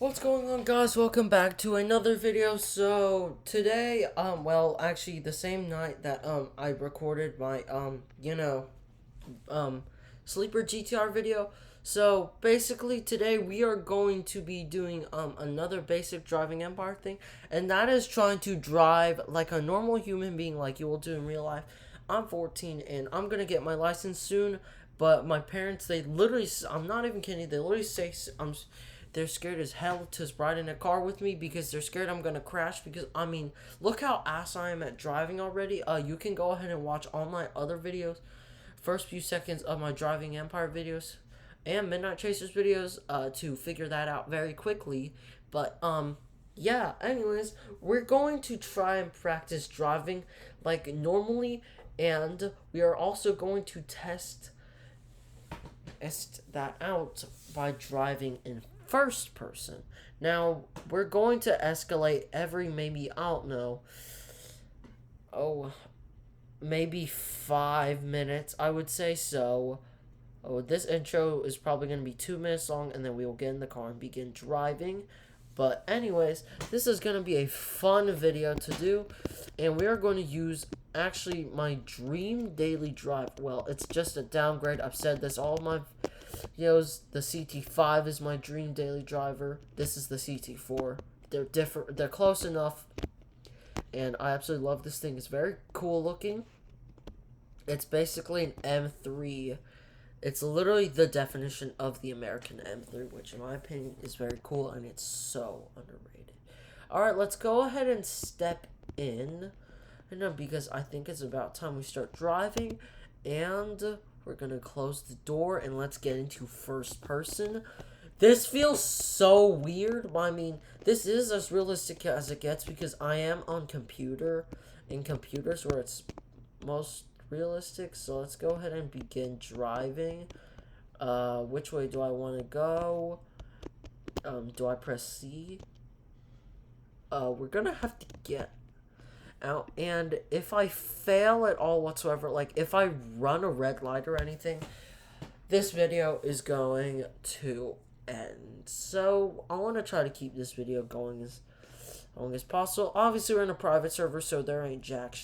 What's going on, guys? Welcome back to another video. So today, well, actually the same night that I recorded my um sleeper GTR video. So basically today we are going to be doing another basic driving empire thing, and that is trying to drive like a normal human being, like you will do in real life. I'm 14 and I'm gonna get my license soon, but my parents, they literally, I'm not even kidding, they literally say they're scared as hell to ride in a car with me because they're scared I'm gonna crash. Because I mean, look how ass I am at driving already. You can go ahead and watch all my other videos, first few seconds of my driving empire videos and midnight chasers videos, to figure that out very quickly. But yeah, anyways, we're going to try and practice driving like normally, and we are also going to test that out by driving in first person. Now, we're going to escalate every maybe, I don't know, maybe 5 minutes, I would say. So, this intro is probably going to be 2 minutes long, and then we will get in the car and begin driving. But anyways, this is going to be a fun video to do, and we are going to use actually my dream daily drive. Well, it's just a downgrade. I've said this all my videos. The CT5 is my dream daily driver. This is the CT4. They're different. They're close enough, and I absolutely love this thing. It's very cool looking. It's basically an M3. It's literally the definition of the American M3, which in my opinion is very cool, and it's so underrated. Alright, let's go ahead and step in. Because I think it's about time we start driving, and we're gonna close the door and let's get into first person. This feels so weird, but I mean, this is as realistic as it gets because I am on computer, in computers where it's most realistic. So let's go ahead and begin driving. Which way do I want to go? Do I press C? We're gonna have to get out, and if I fail at all whatsoever, like if I run a red light or anything, this video is going to end. So I want to try to keep this video going as long as possible. Obviously, we're in a private server, so there ain't jack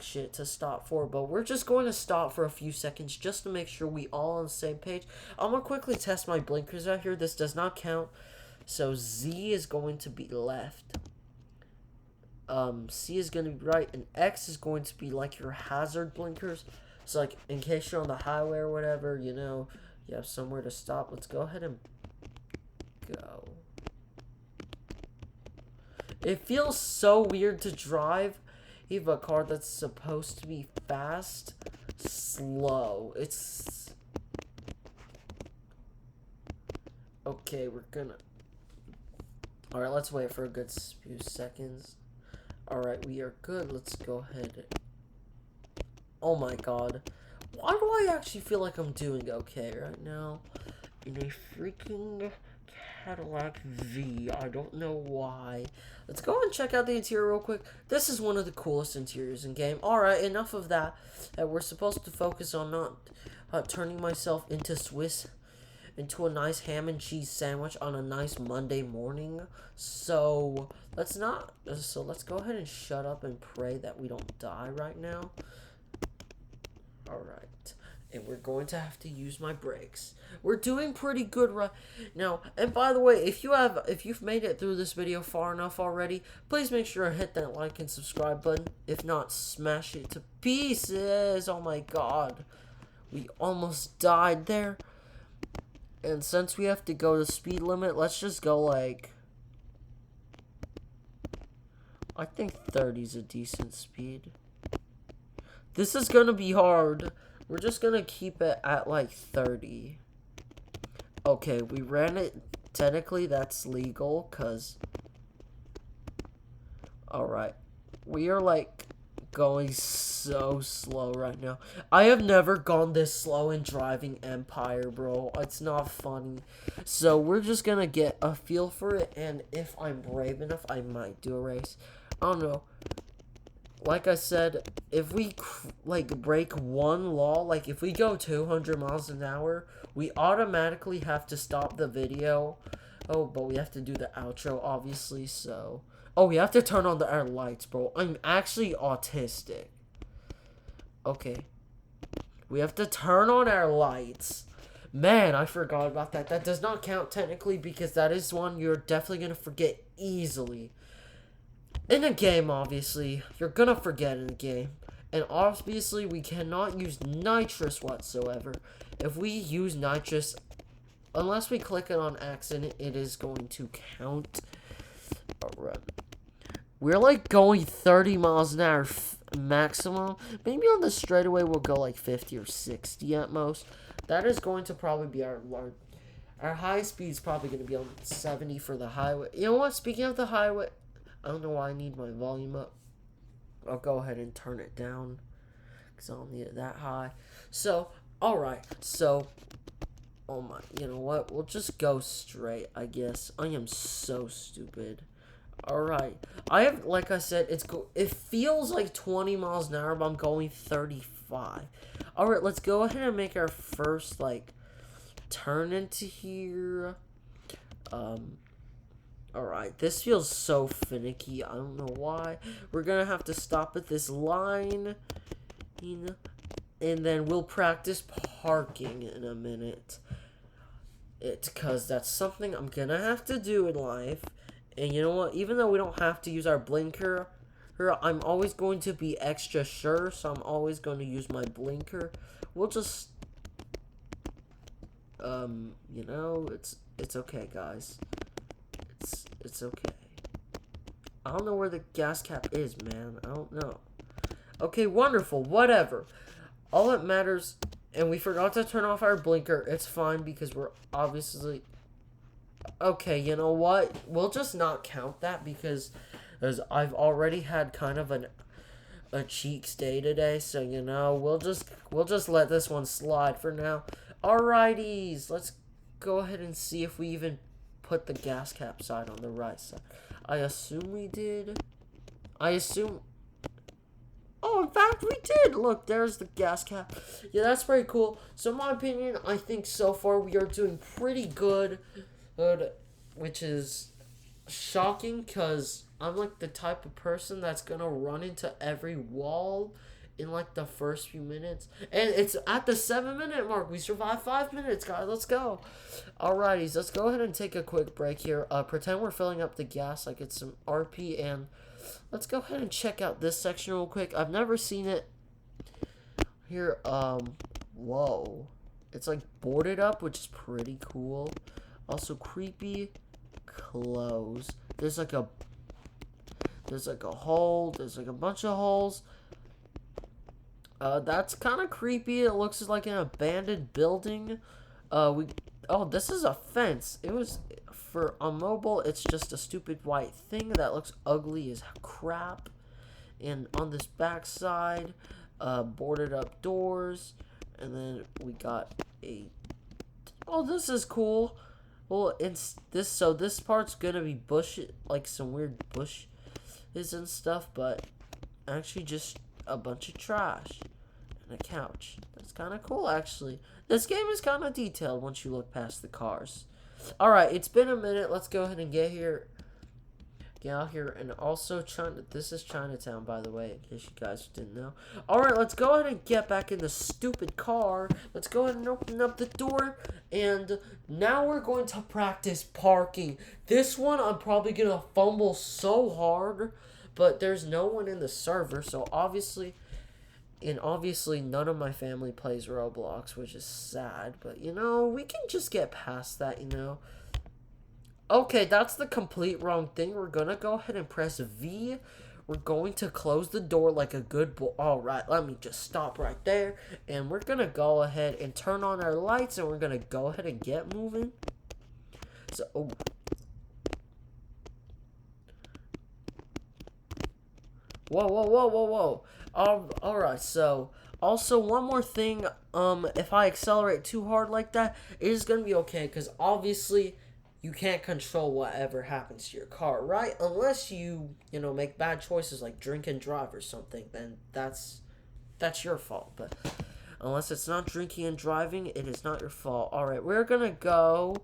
shit to stop for, but we're just going to stop for a few seconds just to make sure we all on the same page. I'm gonna quickly test my blinkers out here. This does not count, so Z is going to be left, C is going to be right, and X is going to be like your hazard blinkers. So like in case you're on the highway or whatever, you know, you have somewhere to stop. Let's go ahead and go. It feels so weird to drive even a car that's supposed to be fast slow. It's okay. Alright, let's wait for a good few seconds. Alright, we are good. Let's go ahead. Oh my god. Why do I actually feel like I'm doing okay right now in a freaking Cadillac V? I don't know why. Let's go and check out the interior real quick. This is one of the coolest interiors in game. Alright, enough of that. We're supposed to focus on not turning myself into a nice ham and cheese sandwich on a nice Monday morning. So let's go ahead and shut up and pray that we don't die right now. Alright, and we're going to have to use my brakes. We're doing pretty good right now. And by the way, if you've made it through this video far enough already, please make sure to hit that like and subscribe button. If not, smash it to pieces. Oh my god, we almost died there. And since we have to go the speed limit, let's just go like, I think 30 is a decent speed. This is gonna be hard. We're just gonna keep it at like 30. Okay, we ran it. Technically, that's legal, cause. Alright. We are like going so slow right now. I have never gone this slow in driving Empire, bro. It's not funny. So we're just gonna get a feel for it, and if I'm brave enough, I might do a race. I don't know. like I said, if we like break one law, like if we go 200 miles an hour, we automatically have to stop the video. Oh, but we have to do the outro, obviously, so... Oh, we have to turn on our lights, bro. I'm actually autistic. Okay. We have to turn on our lights. Man, I forgot about that. That does not count technically because that is one you're definitely going to forget easily. In a game, obviously. You're going to forget in a game. And obviously, we cannot use nitrous whatsoever. If we use nitrous, unless we click it on accident, it is going to count. Alright. We're like going 30 miles an hour maximum. Maybe on the straightaway we'll go like 50 or 60 at most. That is going to probably be our high speed is probably going to be on 70 for the highway. You know what? Speaking of the highway, I don't know why I need my volume up. I'll go ahead and turn it down because I don't need it that high. So, alright. So, oh my, you know what? We'll just go straight, I guess. I am so stupid. Alright. I have, like I said, it feels like 20 miles an hour, but I'm going 35. Alright, let's go ahead and make our first, like, turn into here. Alright, this feels so finicky. I don't know why. We're gonna have to stop at this line. And then we'll practice parking in a minute. It's because that's something I'm gonna have to do in life. And you know what? Even though we don't have to use our blinker, I'm always going to be extra sure, so I'm always going to use my blinker. We'll just, you know, it's okay, guys. It's okay. I don't know where the gas cap is, man. I don't know. Okay, wonderful. Whatever. All that matters, and we forgot to turn off our blinker. It's fine because we're obviously... Okay, you know what? We'll just not count that because as I've already had kind of a cheeks day today, so you know, we'll just let this one slide for now. Alrighties, let's go ahead and see if we even put the gas cap side on the right side. I assume we did. Oh, in fact, we did. Look, there's the gas cap. Yeah, that's pretty cool. So, in my opinion, I think so far we are doing pretty good. Which is shocking because I'm like the type of person that's gonna run into every wall in like the first few minutes. And it's at the 7-minute mark. We survived 5 minutes, guys. Let's go. Alrighties, let's go ahead and take a quick break here. Pretend we're filling up the gas like it's some RP, and let's go ahead and check out this section real quick. I've never seen it here. Whoa, it's like boarded up, which is pretty cool. Also creepy. Close. There's like a hole. There's like a bunch of holes. That's kind of creepy. It looks like an abandoned building. This is a fence. It was for a mobile. It's just a stupid white thing that looks ugly as crap. And on this back side, boarded up doors, and then we got a. Oh, this is cool. Well, it's this, so this part's gonna be bush, like some weird bushes and stuff, but actually just a bunch of trash and a couch. That's kind of cool, actually. This game is kind of detailed once you look past the cars. Alright, it's been a minute. Let's go ahead and get out here, and also this is Chinatown, by the way, in case you guys didn't know. Alright, let's go ahead and get back in the stupid car. Let's go ahead and open up the door, and now we're going to practice parking. This one I'm probably gonna fumble so hard, but there's no one in the server, so obviously none of my family plays Roblox, which is sad, but you know, we can just get past that, you know. Okay, that's the complete wrong thing. We're gonna go ahead and press V. We're going to close the door like a good boy. Alright, let me just stop right there. And we're gonna go ahead and turn on our lights, and we're gonna go ahead and get moving. So, oh. Whoa. Alright, so, also, one more thing. If I accelerate too hard like that, it is gonna be okay, because obviously you can't control whatever happens to your car, right? Unless you make bad choices like drink and drive or something, then that's your fault. But unless it's not drinking and driving, it is not your fault. All right, we're gonna go.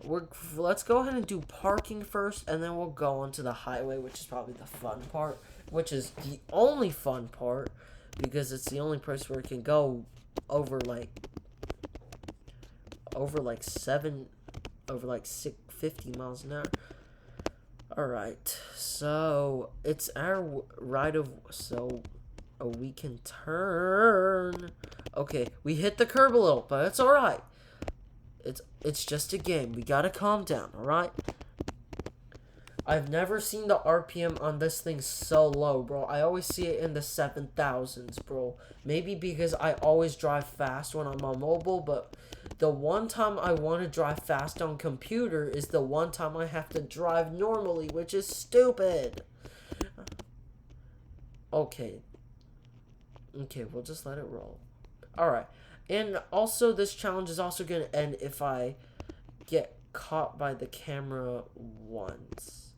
Let's go ahead and do parking first, and then we'll go onto the highway, which is probably the fun part, which is the only fun part, because it's the only place where it can go over like 50 miles an hour. All right, so it's our right of we can turn. Okay, we hit the curb a little, but it's all right. It's just a game. We gotta calm down, alright? I've never seen the RPM on this thing so low, bro. I always see it in the 7,000s, bro. Maybe because I always drive fast when I'm on mobile, but the one time I want to drive fast on computer is the one time I have to drive normally, which is stupid. Okay, we'll just let it roll. Alright. And also, this challenge is also going to end if I get caught by the camera once.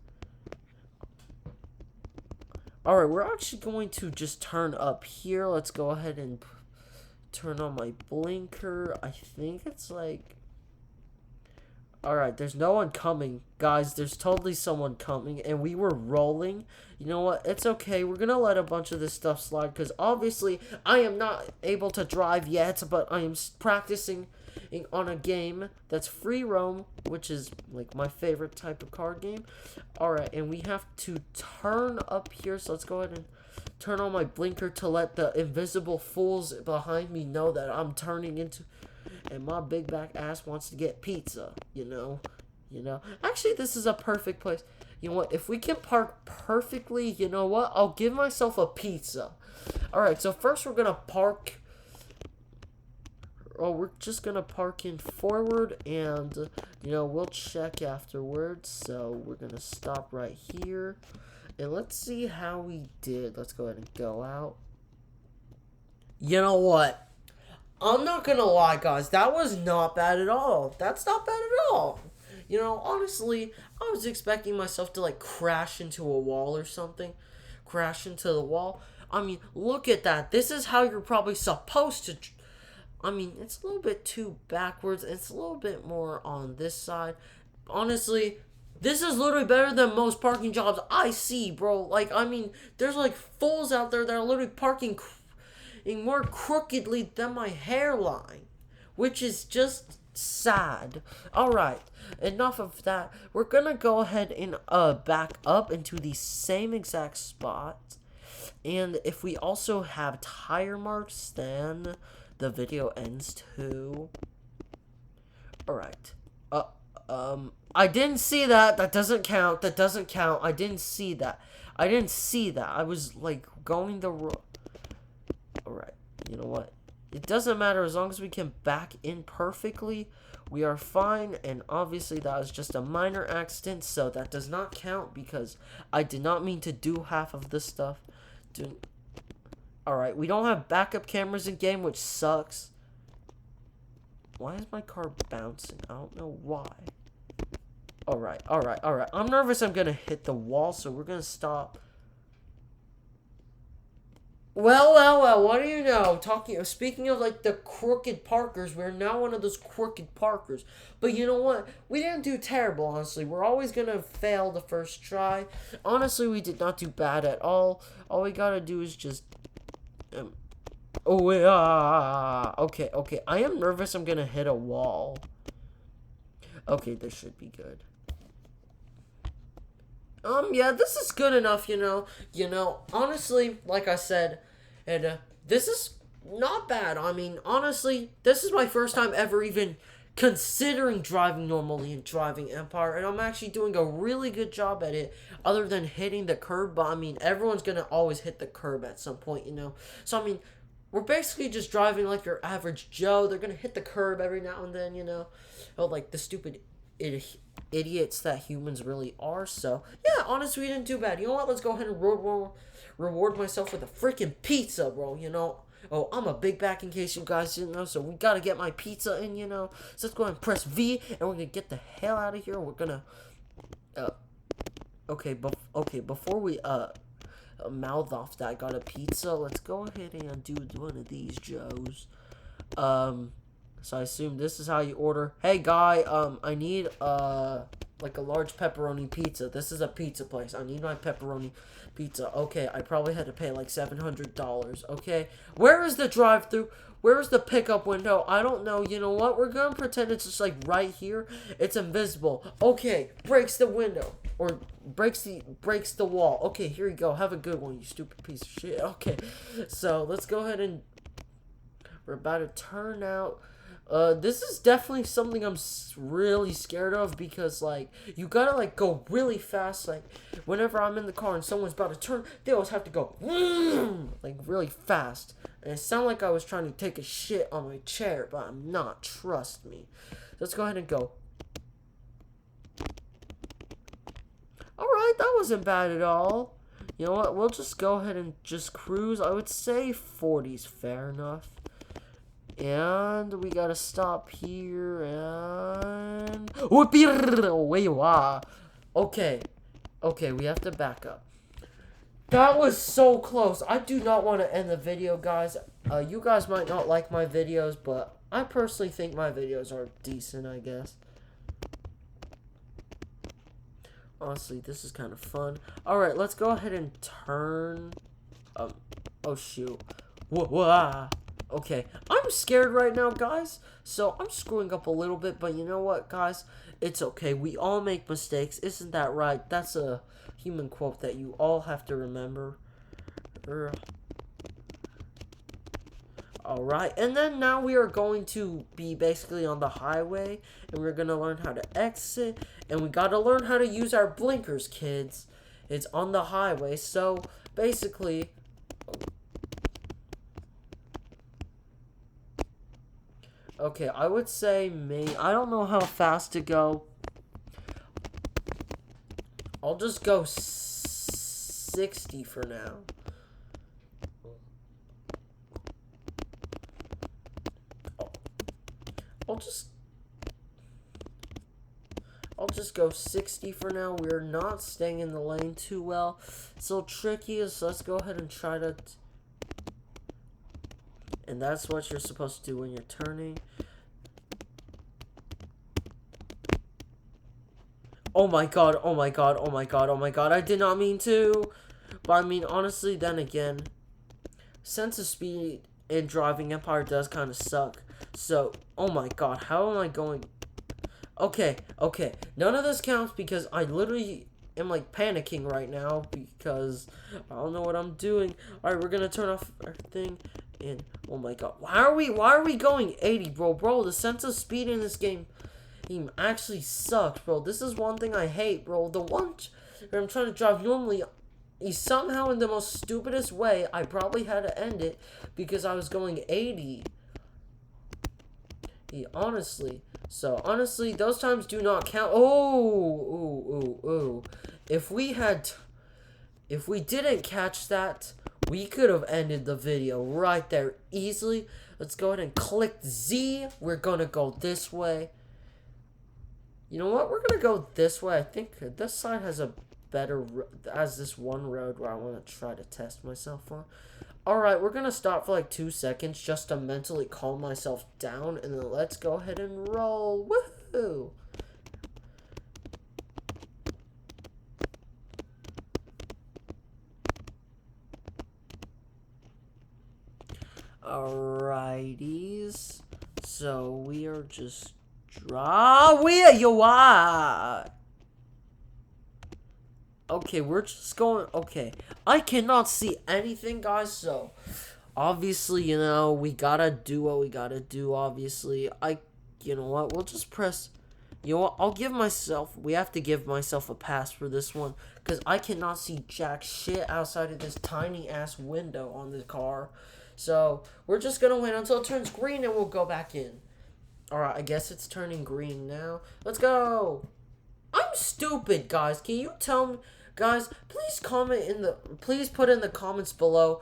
Alright, we're actually going to just turn up here. Let's go ahead and turn on my blinker. I think it's like... Alright, there's no one coming. Guys, there's totally someone coming, and we were rolling. You know what? It's okay. We're going to let a bunch of this stuff slide, because obviously I am not able to drive yet, but I am practicing on a game that's free roam, which is like my favorite type of card game. Alright, and we have to turn up here, so let's go ahead and turn on my blinker to let the invisible fools behind me know that I'm turning into... And my big back ass wants to get pizza, you know. Actually, this is a perfect place. You know what? If we can park perfectly, you know what? I'll give myself a pizza. Alright, so first we're going to park. Oh, we're just going to park in forward. And, we'll check afterwards. So we're going to stop right here. And let's see how we did. Let's go ahead and go out. You know what? I'm not gonna lie, guys. That was not bad at all. That's not bad at all. Honestly, I was expecting myself to, like, crash into a wall or something. Crash into the wall. I mean, look at that. This is how you're probably supposed to... I mean, it's a little bit too backwards. It's a little bit more on this side. Honestly, this is literally better than most parking jobs I see, bro. Like, I mean, there's, like, fools out there that are literally parking... more crookedly than my hairline, which is just sad. Alright, enough of that. We're gonna go ahead and back up into the same exact spot, and if we also have tire marks, then the video ends too. Alright. I didn't see that. That doesn't count. I didn't see that. I was like going the road. Alright, you know what? It doesn't matter as long as we can back in perfectly. We are fine, and obviously that was just a minor accident, so that does not count because I did not mean to do half of this stuff. Alright, we don't have backup cameras in game, which sucks. Why is my car bouncing? I don't know why. Alright. I'm nervous I'm gonna hit the wall, so we're gonna stop. Well, what do you know? Speaking of, like, the crooked parkers, we're now one of those crooked parkers. But you know what? We didn't do terrible, honestly. We're always gonna fail the first try. Honestly, we did not do bad at all. All we gotta do is just... Okay. I am nervous I'm gonna hit a wall. Okay, this should be good. Yeah, this is good enough, honestly, like I said, and, this is not bad. I mean, honestly, this is my first time ever even considering driving normally in Driving Empire, and I'm actually doing a really good job at it, other than hitting the curb, but, I mean, everyone's gonna always hit the curb at some point, so, I mean, we're basically just driving like your average Joe. They're gonna hit the curb every now and then, like the stupid idiots that humans really are. So yeah, honestly, we didn't do bad. You know what? Let's go ahead and reward myself with a freaking pizza, bro. Oh, I'm a big back in case you guys didn't know, so we gotta get my pizza in, you know. So let's go ahead and press V, and we're gonna get the hell out of here. We're gonna, okay, before we, mouth off that, got a pizza. Let's go ahead and do one of these Joes. So I assume this is how you order. Hey, guy, I need, like a large pepperoni pizza. This is a pizza place. I need my pepperoni pizza. Okay, I probably had to pay like $700. Okay, where is the drive-thru? Where is the pickup window? I don't know. You know what? We're gonna pretend it's just like right here. It's invisible. Okay, breaks the window or breaks the wall. Okay, here you go. Have a good one, you stupid piece of shit. Okay, so let's go ahead and we're about to turn out. This is definitely something I'm really scared of because, like, you gotta, like, go really fast. Like, whenever I'm in the car and someone's about to turn, they always have to go, like, really fast. And it sounded like I was trying to take a shit on my chair, but I'm not. Trust me. Let's go ahead and go. Alright, that wasn't bad at all. You know what? We'll just go ahead and just cruise. I would say 40's fair enough. And we gotta stop here and away you are. Okay, we have to back up. That was so close. I do not want to end the video, guys. You guys might not like my videos, but I personally think my videos are decent, I guess. Honestly, this is kind of fun. Alright, let's go ahead and turn. Oh shoot. Whoa. Okay, I'm scared right now, guys, so I'm screwing up a little bit, but you know what, guys? It's okay. We all make mistakes. Isn't that right? That's a human quote that you all have to remember. Alright, and then now we are going to be basically on the highway, and we're going to learn how to exit, and we got to learn how to use our blinkers, kids. It's on the highway, so basically... Okay, I would say I don't know how fast to go. I'll just go 60 for now. I'll just go 60 for now. We're not staying in the lane too well. It's a little tricky, so let's go ahead and try to... And that's what you're supposed to do when you're turning. Oh my god, oh my god, oh my god, oh my god. I did not mean to. But I mean, honestly, then again, sense of speed in driving Empire does kind of suck. So, oh my god, how am I going? Okay. None of this counts because I literally am like panicking right now because I don't know what I'm doing. Alright, we're gonna turn off our thing. And oh my god, why are we going 80, bro? The sense of speed in this game actually sucks, bro. This is one thing I hate, bro. The one where I'm trying to drive normally, somehow in the most stupidest way, I probably had to end it because I was going 80. Honestly, those times do not count. Oh. If we didn't catch that, we could have ended the video right there easily. Let's go ahead and click Z. We're gonna go this way. You know what? We're gonna go this way. I think this side has this one road where I want to try to test myself on. Alright, we're gonna stop for like 2 seconds just to mentally calm myself down, and then let's go ahead and roll. Woohoo! Alrighties. So we are just where you are. Okay, we're just going. Okay, I cannot see anything, guys. So obviously, you know, we gotta do what we gotta do. Obviously, you know what? We'll just press. You know what? We have to give myself a pass for this one because I cannot see jack shit outside of this tiny ass window on the car. So, we're just gonna wait until it turns green and we'll go back in. Alright, I guess it's turning green now. Let's go! I'm stupid, guys. Can you tell me? Guys, please put in the comments below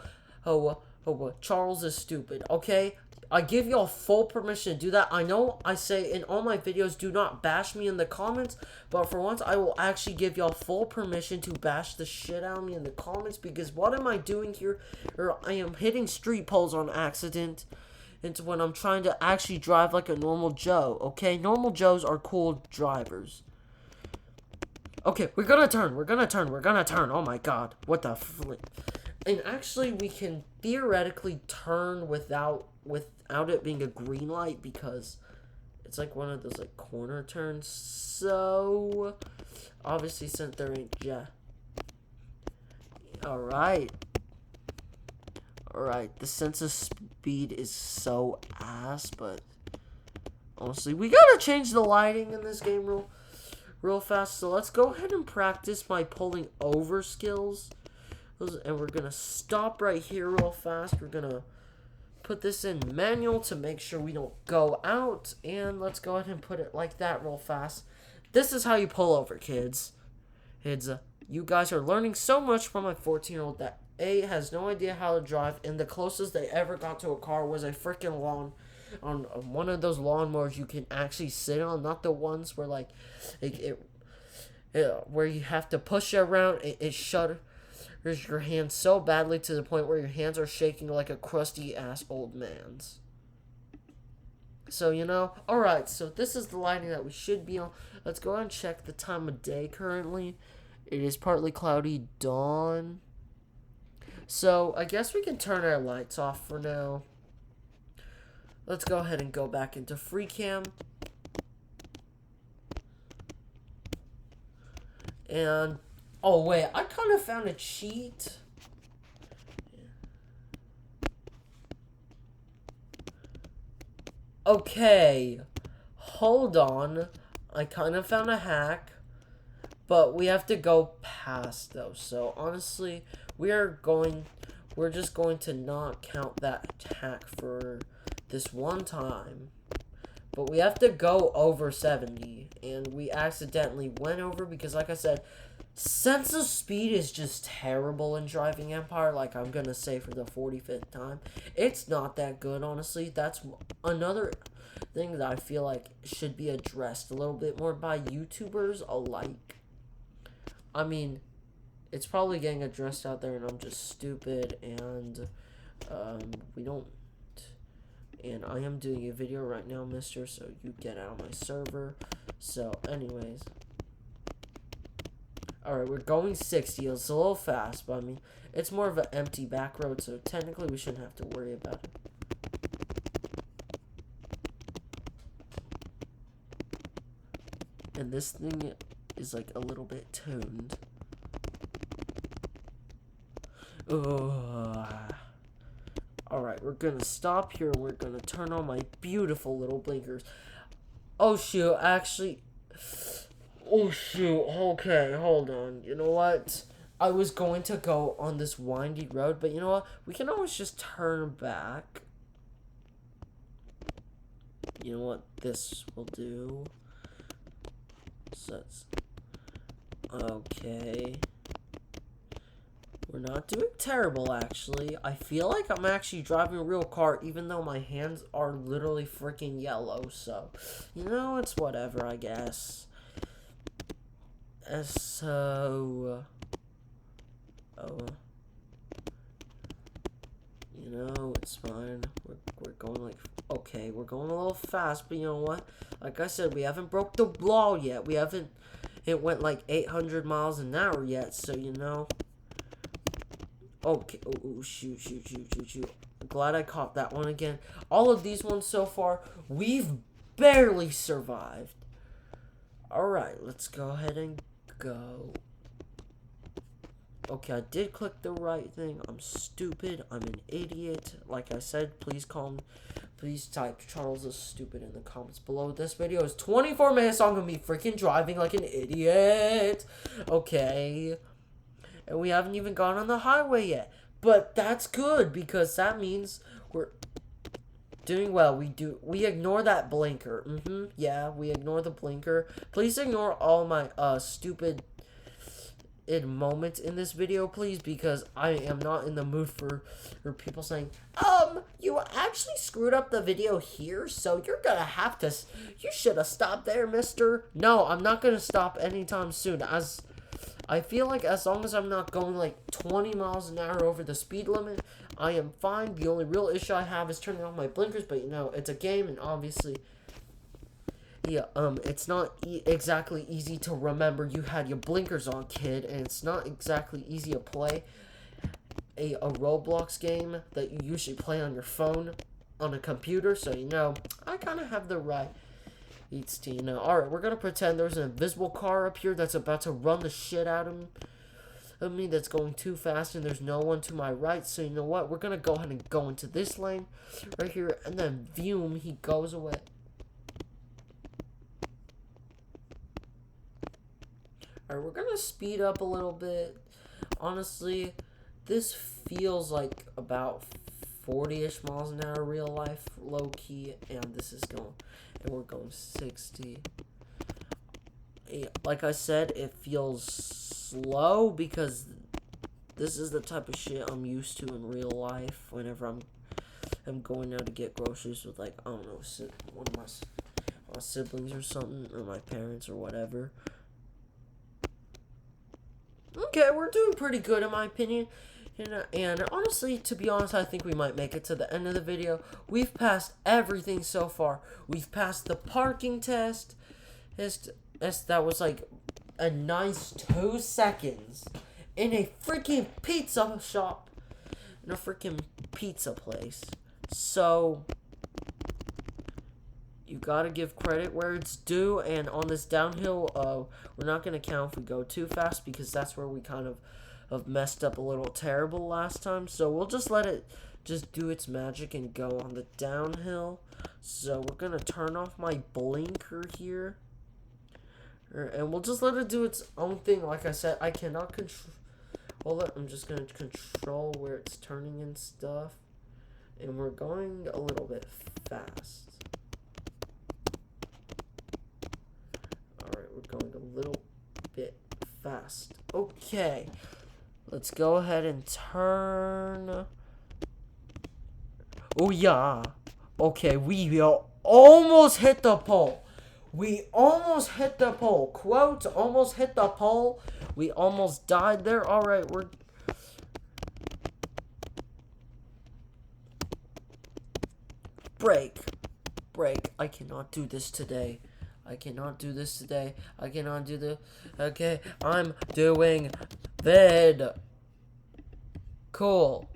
Oh, but Charles is stupid, okay? I give y'all full permission to do that. I know I say in all my videos, do not bash me in the comments, but for once, I will actually give y'all full permission to bash the shit out of me in the comments, because what am I doing here? Or I am hitting street poles on accident. It's when I'm trying to actually drive like a normal Joe, okay? Normal Joes are cool drivers. Okay, we're gonna turn. Oh my god. What the flip? And actually, we can theoretically turn without it being a green light, because it's like one of those like corner turns. So obviously, since there ain't Alright, the sense of speed is so ass, but honestly, we gotta change the lighting in this game real fast. So let's go ahead and practice my pulling over skills. And we're gonna stop right here real fast. We're gonna put this in manual to make sure we don't go out. And let's go ahead and put it like that real fast. This is how you pull over, kids. You guys are learning so much from my 14-year-old that A, has no idea how to drive, and the closest they ever got to a car was a freaking lawn, on one of those lawnmowers you can actually sit on, not the ones where like where you have to push it around. It shudders your hands so badly to the point where your hands are shaking like a crusty ass old man's. So, you know, alright, so this is the lighting that we should be on. Let's go ahead and check the time of day currently. It is partly cloudy dawn. So, I guess we can turn our lights off for now. Let's go ahead and go back into free cam. And, oh wait, I kind of found a cheat. Okay, hold on. I kind of found a hack, but we have to go past those. So honestly, we're just going to not count that hack for this one time. But we have to go over 70, and we accidentally went over because, like I said, sense of speed is just terrible in Driving Empire. Like I'm gonna say for the 45th time, it's not that good, honestly. That's another thing that I feel like should be addressed a little bit more by YouTubers alike. I mean, it's probably getting addressed out there, and I'm just stupid, and we don't. And I am doing a video right now, mister, so you get out of my server. So, anyways. Alright, we're going 60. It's a little fast, but I mean, it's more of an empty back road, so technically we shouldn't have to worry about it. And this thing is like a little bit tuned. Alright, we're gonna stop here. We're gonna turn on my beautiful little blinkers. Oh shoot, actually. Oh shoot, okay, hold on. You know what? I was going to go on this windy road, but you know what? We can always just turn back. You know what this will do? So that's okay. We're not doing terrible, actually. I feel like I'm actually driving a real car, even though my hands are literally freaking yellow. So, you know, it's whatever, I guess. So, you know, it's fine. We're going like, okay, we're going a little fast, but you know what? Like I said, we haven't broke the law yet. It went like 800 miles an hour yet, so you know. Okay, oh, shoot. Glad I caught that one again. All of these ones so far, we've barely survived. Alright, let's go ahead and go. Okay, I did click the right thing. I'm stupid. I'm an idiot. Like I said, please type Charles is stupid in the comments below. This video is 24 minutes long of me freaking driving like an idiot. Okay. And we haven't even gone on the highway yet. But that's good, because that means we're doing well. We ignore that blinker. Yeah, we ignore the blinker. Please ignore all my stupid edited moments in this video, please, because I am not in the mood for people saying, you actually screwed up the video here, so you're gonna have to, you should have stopped there, mister. No, I'm not gonna stop anytime soon, as I feel like as long as I'm not going like 20 miles an hour over the speed limit, I am fine. The only real issue I have is turning off my blinkers, but you know, it's a game, and obviously, yeah, it's not exactly easy to remember you had your blinkers on, kid, and it's not exactly easy to play a Roblox game that you usually play on your phone on a computer, so you know, I kind of have the right to, you know. Alright, we're gonna pretend there's an invisible car up here that's about to run the shit out of me, that's going too fast, and there's no one to my right, so you know what, we're gonna go ahead and go into this lane right here, and then boom, he goes away. Alright, we're gonna speed up a little bit. Honestly, this feels like about 40-ish miles an hour real life, low-key, and this is going, and we're going 60. Like I said, it feels slow because this is the type of shit I'm used to in real life whenever I'm going out to get groceries with, like, I don't know, one of my siblings or something, or my parents or whatever. Okay, we're doing pretty good in my opinion. You know, and honestly, to be honest, I think we might make it to the end of the video. We've passed everything so far. We've passed the parking test. That was like a nice 2 seconds in a freaking pizza shop, in a freaking pizza place. So you gotta give credit where it's due, and on this downhill, we're not gonna count if we go too fast, because that's where we kind of messed up a little terrible last time. So we'll just let it just do its magic and go on the downhill. So we're gonna turn off my blinker here, and we'll just let it do its own thing. Like I said, I cannot control it. I'm just gonna control where it's turning and stuff, and we're going a little bit fast. Alright, we're going a little bit fast. Okay, let's go ahead and turn. Oh yeah. Okay, we almost hit the pole. We almost hit the pole. Quote, almost hit the pole. We almost died there. Alright, we're... Break. I cannot do this today. I cannot do this today. I cannot do the... Okay, I'm doing vid. Cool.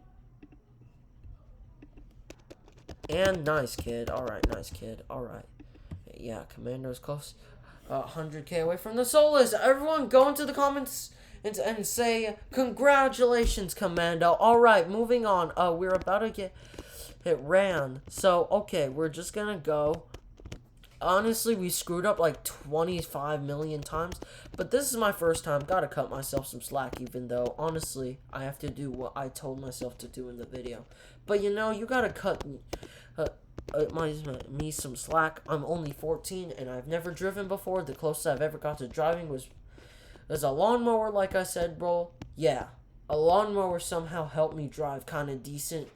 And nice, kid. Alright, nice, kid. Alright. Yeah, Commando's close. 100k away from the Solus. Everyone go into the comments and say, congratulations, Commando. Alright, moving on. We're about to get hit ran. So, okay, we're just gonna go. Honestly, we screwed up like 25 million times, but this is my first time. Gotta cut myself some slack, even though, honestly, I have to do what I told myself to do in the video. But, you know, you gotta cut me some slack. I'm only 14, and I've never driven before. The closest I've ever got to driving was a lawnmower, like I said, bro. Yeah, a lawnmower somehow helped me drive kind of decent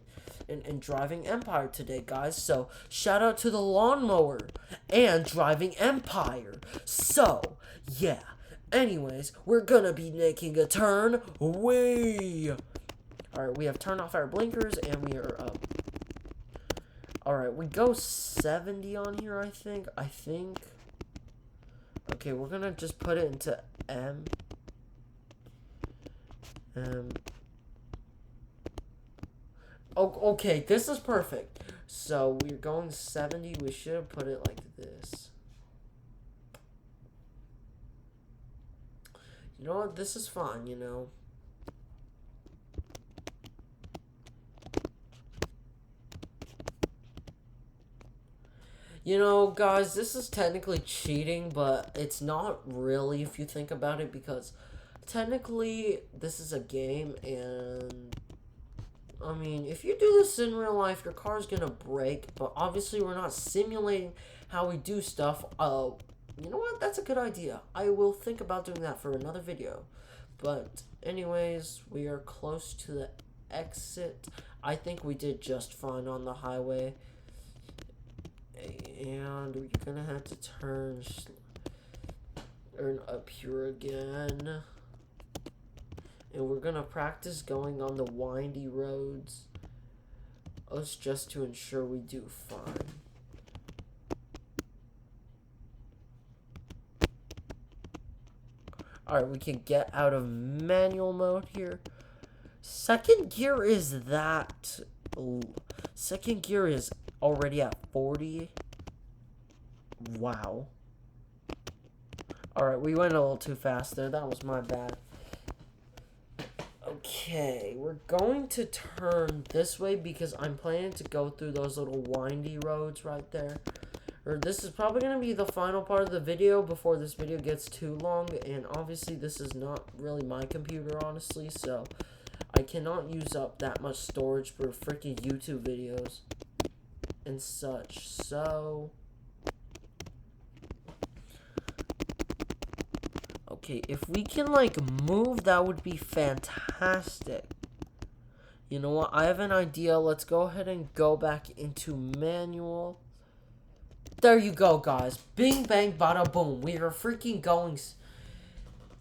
in driving Empire today, guys. So shout out to the lawnmower and driving Empire. So yeah, anyways, we're gonna be making a turn. Way. Alright, we have turned off our blinkers, and we are alright, we go 70 on here, I think. Okay, we're gonna just put it into M. Oh, okay, this is perfect. So we're going 70. We should have put it like this. You know what? This is fine, you know. You know, guys, this is technically cheating, but it's not really if you think about it, because technically this is a game, and I mean, if you do this in real life, your car's gonna break, but obviously we're not simulating how we do stuff. You know what? That's a good idea. I will think about doing that for another video. But anyways, we are close to the exit. I think we did just fine on the highway. And we're gonna have to turn up here again. And we're gonna practice going on the windy roads. Us just to ensure we do fine. Alright, we can get out of manual mode here. Second gear is that. Second gear is already at 40. Wow. Alright, we went a little too fast there. That was my bad. Okay, we're going to turn this way because I'm planning to go through those little windy roads right there. Or this is probably going to be the final part of the video before this video gets too long. And obviously this is not really my computer, honestly. So I cannot use up that much storage for freaking YouTube videos and such. So okay, if we can like move, that would be fantastic. You know what? I have an idea. Let's go ahead and go back into manual. There you go, guys. Bing, bang, bada, boom. We are freaking going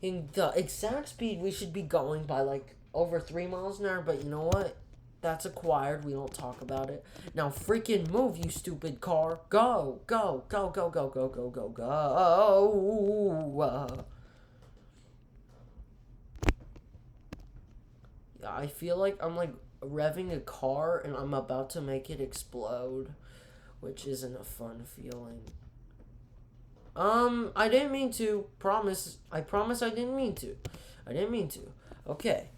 in the exact speed we should be going by, like, over 3 miles an hour. But you know what? That's acquired. We don't talk about it. Now, freaking move, you stupid car. Go, go, go, go, go, go, go, go, go. Yeah, I feel like I'm, like, revving a car and I'm about to make it explode. Which isn't a fun feeling. I didn't mean to. I promise I didn't mean to. I didn't mean to. Okay.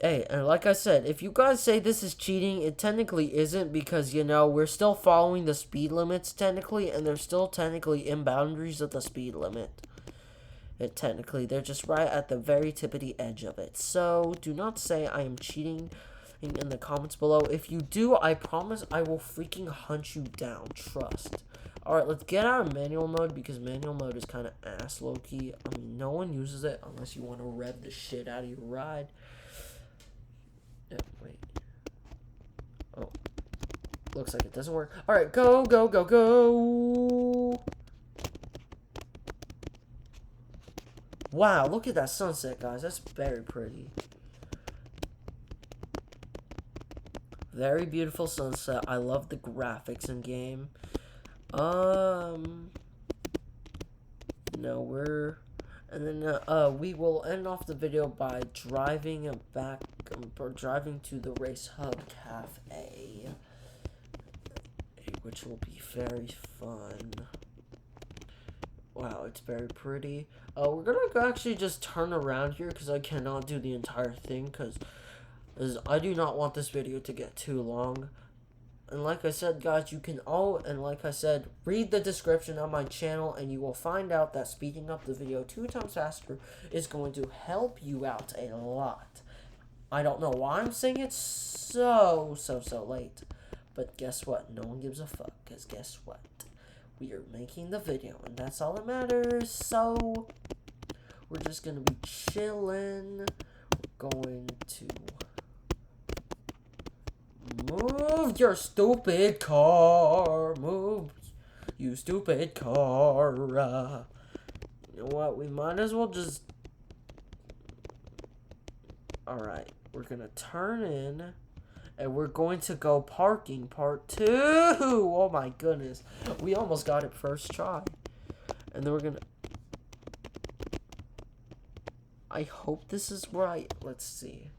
Hey, and like I said, if you guys say this is cheating, it technically isn't because, you know, we're still following the speed limits technically, and they're still technically in boundaries of the speed limit. Technically, they're just right at the very tippity edge of it. So, do not say I am cheating in the comments below. If you do, I promise I will freaking hunt you down. Trust. Alright, let's get out of manual mode because manual mode is kind of ass low-key. I mean, no one uses it unless you want to rev the shit out of your ride. Wait. Oh. Looks like it doesn't work. Alright, go, go, go, go. Wow, look at that sunset, guys. That's very pretty. Very beautiful sunset. I love the graphics in game. No, and then we will end off the video by driving back, or driving to the Race Hub Cafe, which will be very fun. Wow, it's very pretty. We're gonna actually just turn around here because I cannot do the entire thing because I do not want this video to get too long. And like I said, guys, you can read the description of my channel and you will find out that speeding up the video 2 times faster is going to help you out a lot. I don't know why I'm saying it so late. But guess what? No one gives a fuck, because guess what? We are making the video and that's all that matters. So we're just going to be chilling. We're going to move your stupid car. Move, you stupid car. You know what? We might as well just... Alright, we're gonna turn in. And we're going to go parking part 2. Oh my goodness. We almost got it first try. And then we're gonna... I hope this is right. Let's see.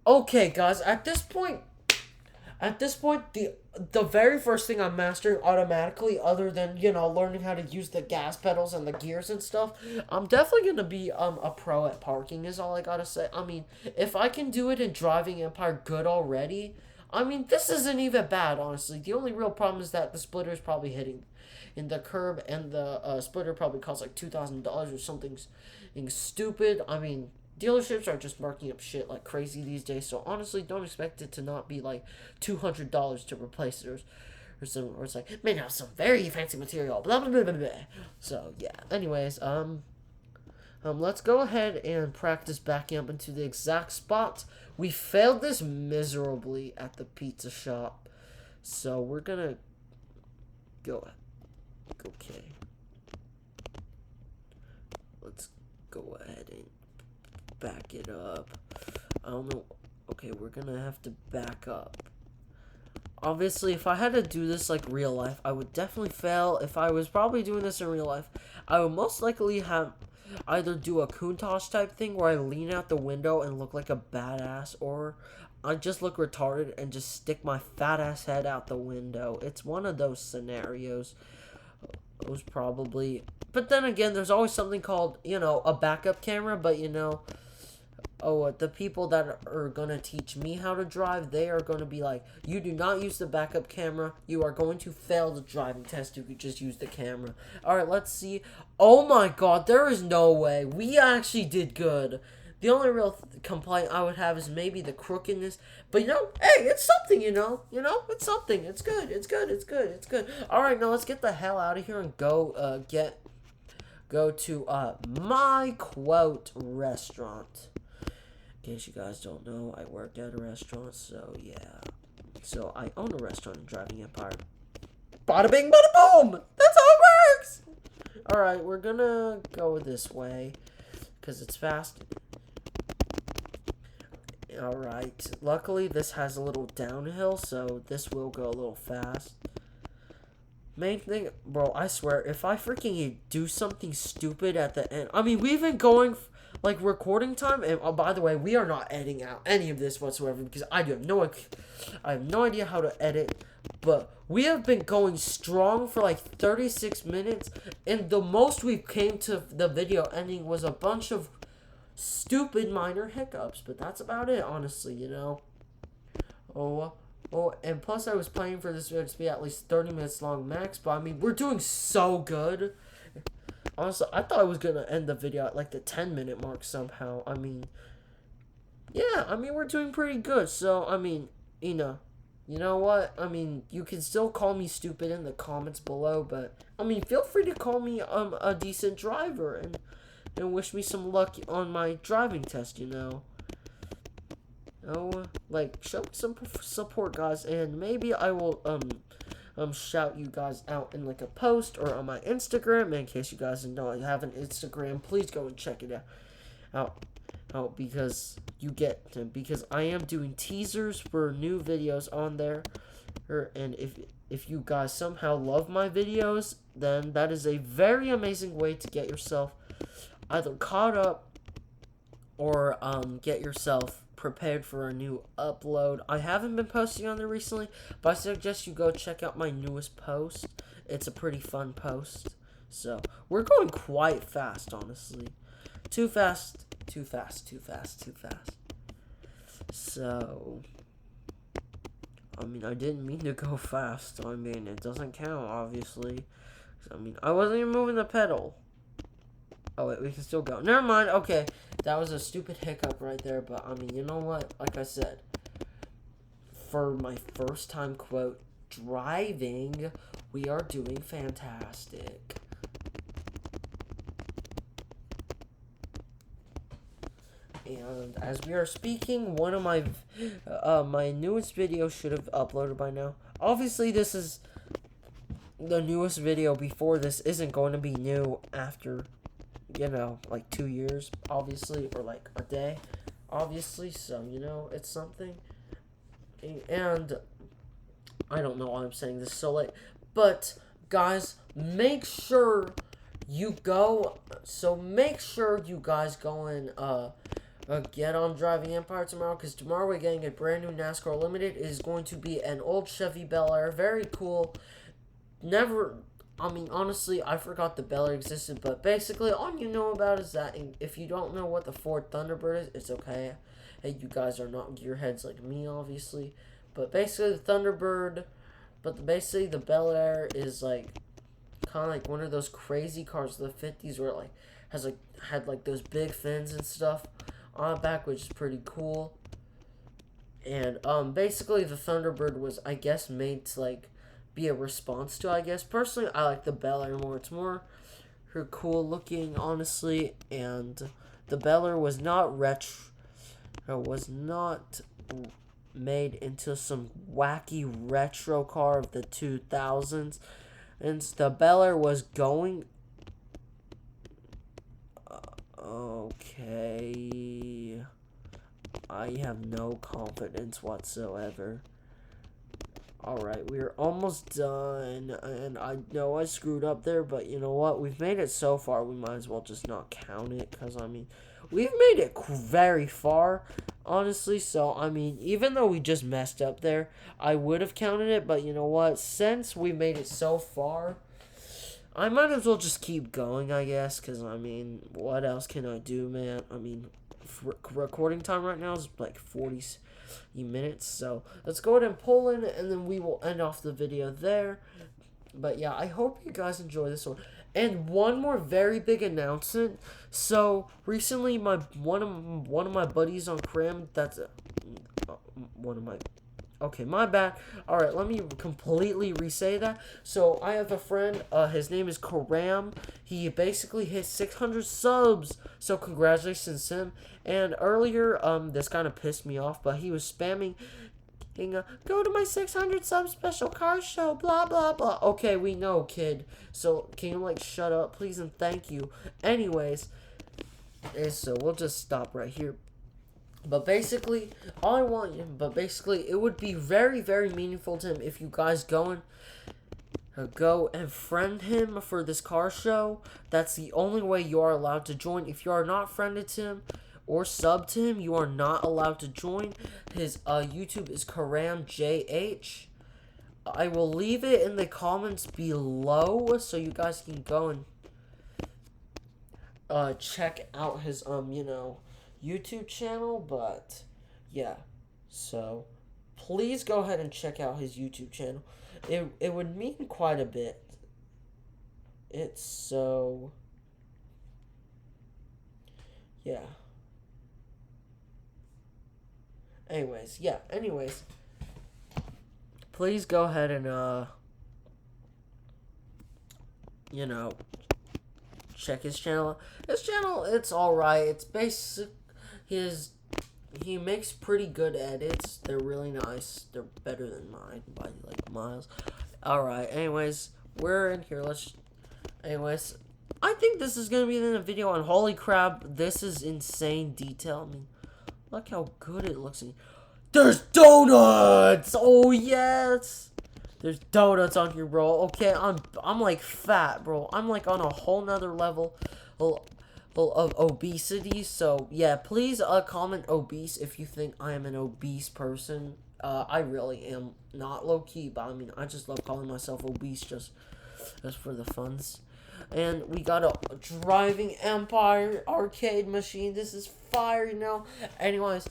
Okay, guys, at this point, the very first thing I'm mastering automatically, other than, you know, learning how to use the gas pedals and the gears and stuff, I'm definitely gonna be a pro at parking, is all I gotta say. I mean, if I can do it in Driving Empire good already, I mean, this isn't even bad, honestly. The only real problem is that the splitter is probably hitting in the curb, and the splitter probably costs like $2,000 or something stupid. I mean, dealerships are just marking up shit like crazy these days, so honestly, don't expect it to not be like $200 to replace it, or it's like, may have some very fancy material, blah, blah, blah, blah, blah. So, yeah, anyways, Let's go ahead and practice backing up into the exact spot. We failed this miserably at the pizza shop. So we're gonna go. Okay. Let's go ahead and back it up. I don't know. Okay, we're gonna have to back up. Obviously, if I had to do this like real life, I would definitely fail. If I was probably doing this in real life, I would most likely have either do a Countach type thing where I lean out the window and look like a badass, or I just look retarded and just stick my fat ass head out the window. It's one of those scenarios. It was probably, but then again, there's always something called, a backup camera, but the people that are going to teach me how to drive, they are going to be like, you do not use the backup camera. You are going to fail the driving test. You could just use the camera. Alright, let's see. Oh my god, there is no way. We actually did good. The only real complaint I would have is maybe the crookedness. But, hey, it's something, it's something. It's good. It's good. It's good. It's good. Alright, now let's get the hell out of here and go to my quote restaurant. In case you guys don't know, I work at a restaurant, so yeah. So I own a restaurant in Driving Empire. Bada bing, bada boom! That's how it works! Alright, we're gonna go this way, because it's fast. Alright, luckily this has a little downhill, so this will go a little fast. Main thing, bro, I swear, if I freaking do something stupid at the end, I mean, we've been going like recording time, and by the way, we are not editing out any of this whatsoever because I have no idea how to edit, but we have been going strong for like 36 minutes, and the most we came to the video ending was a bunch of stupid minor hiccups, but that's about it, honestly, Oh, and plus I was planning for this video to be at least 30 minutes long max, but I mean, we're doing so good. Honestly, I thought I was going to end the video at like the 10-minute mark somehow. I mean, yeah, I mean, we're doing pretty good. So, I mean, you know what? I mean, you can still call me stupid in the comments below, but, I mean, feel free to call me a decent driver and wish me some luck on my driving test, like, show me some support, guys, and maybe I will, shout you guys out in like a post or on my Instagram. In case you guys know I have an Instagram, please go and check it out because I am doing teasers for new videos on there, and if you guys somehow love my videos, then that is a very amazing way to get yourself either caught up or get yourself prepared for a new upload. I haven't been posting on there recently, but I suggest you go check out my newest post. It's a pretty fun post. So, we're going quite fast, honestly. Too fast. So, I mean, I didn't mean to go fast. I mean, it doesn't count, obviously. I mean, I wasn't even moving the pedal. Oh, wait, we can still go. Never mind. Okay, that was a stupid hiccup right there. But, I mean, you know what? Like I said, for my first time quote driving, we are doing fantastic. And as we are speaking, one of my my newest videos should have uploaded by now. Obviously, this is the newest video. Before this isn't going to be new after, like 2 years, obviously, or like a day, obviously, so, it's something, and I don't know why I'm saying this so late, but, guys, make sure you guys go and, get on Driving Empire tomorrow, because tomorrow we're getting a brand new NASCAR Limited. It is going to be an old Chevy Bel Air, very cool, honestly, I forgot the Bel Air existed, but basically, all you know about is that, if you don't know what the Ford Thunderbird is, it's okay. Hey, you guys are not gearheads like me, obviously, but basically, the Thunderbird, the Bel Air is, like, kind of like one of those crazy cars of the 50s where it, like, had, like, those big fins and stuff on the back, which is pretty cool, and, basically, the Thunderbird was, I guess, made to, like, be a response to, I guess. Personally, I like the Bel Air more. It's more cool looking, honestly, and the Beller was not made into some wacky retro car of the 2000s, and the Beller was going. Okay, I have no confidence whatsoever. Alright, we're almost done, and I know I screwed up there, but you know what? We've made it so far, we might as well just not count it, because, I mean, we've made it very far, honestly, so, I mean, even though we just messed up there, I would have counted it, but you know what? Since we made it so far, I might as well just keep going, I guess, because, I mean, what else can I do, man? I mean, recording time right now is like 40 minutes, so let's go ahead and pull in, and then we will end off the video there. But yeah, I hope you guys enjoy this one. And one more very big announcement. So recently, one of my buddies on Cram, that's one of my. Okay, my bad. Alright, let me completely re-say that. So, I have a friend, his name is Karam. He basically hit 600 subs. So, congratulations to him. And earlier, this kind of pissed me off, but he was spamming, go to my 600 sub special car show, blah, blah, blah. Okay, we know, kid. So, can you, like, shut up, please, and thank you. Anyways, so we'll just stop right here. But basically, it would be very, very meaningful to him if you guys go and friend him for this car show. That's the only way you are allowed to join. If you are not friended to him or sub to him, you are not allowed to join. His YouTube is KaramJH. I will leave it in the comments below so you guys can go and check out his YouTube channel. But yeah, so please go ahead and check out his YouTube channel. It would mean quite a bit. It's so, yeah. Anyways, please go ahead and check his channel. His channel, it's alright. It's basic. He makes pretty good edits. They're really nice. They're better than mine by like miles. Alright, anyways, we're in here. Anyways, I think this is gonna be the video on holy crap. This is insane detail. I mean, look how good it looks. There's donuts! Oh yes! There's donuts on here, bro. Okay, I'm like fat, bro. I'm like on a whole nother level of obesity. So yeah, please comment obese if you think I am an obese person. I really am not low key, but I mean I just love calling myself obese just for the funs. And we got a driving Empire arcade machine. This is fire, you know. Anyways,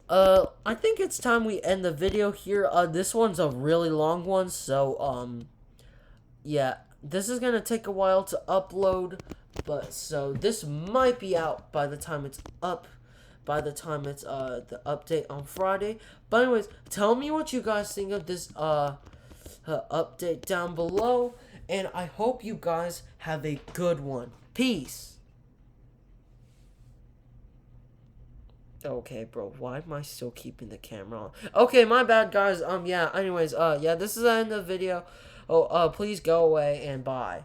I think it's time we end the video here. This one's a really long one, so yeah, this is gonna take a while to upload. But so this might be out by the time it's up. By the time it's the update on Friday. But anyways, tell me what you guys think of this update down below. And I hope you guys have a good one. Peace. Okay, bro, why am I still keeping the camera on? Okay, my bad, guys. Yeah, anyways, yeah, this is the end of the video. Please go away and bye.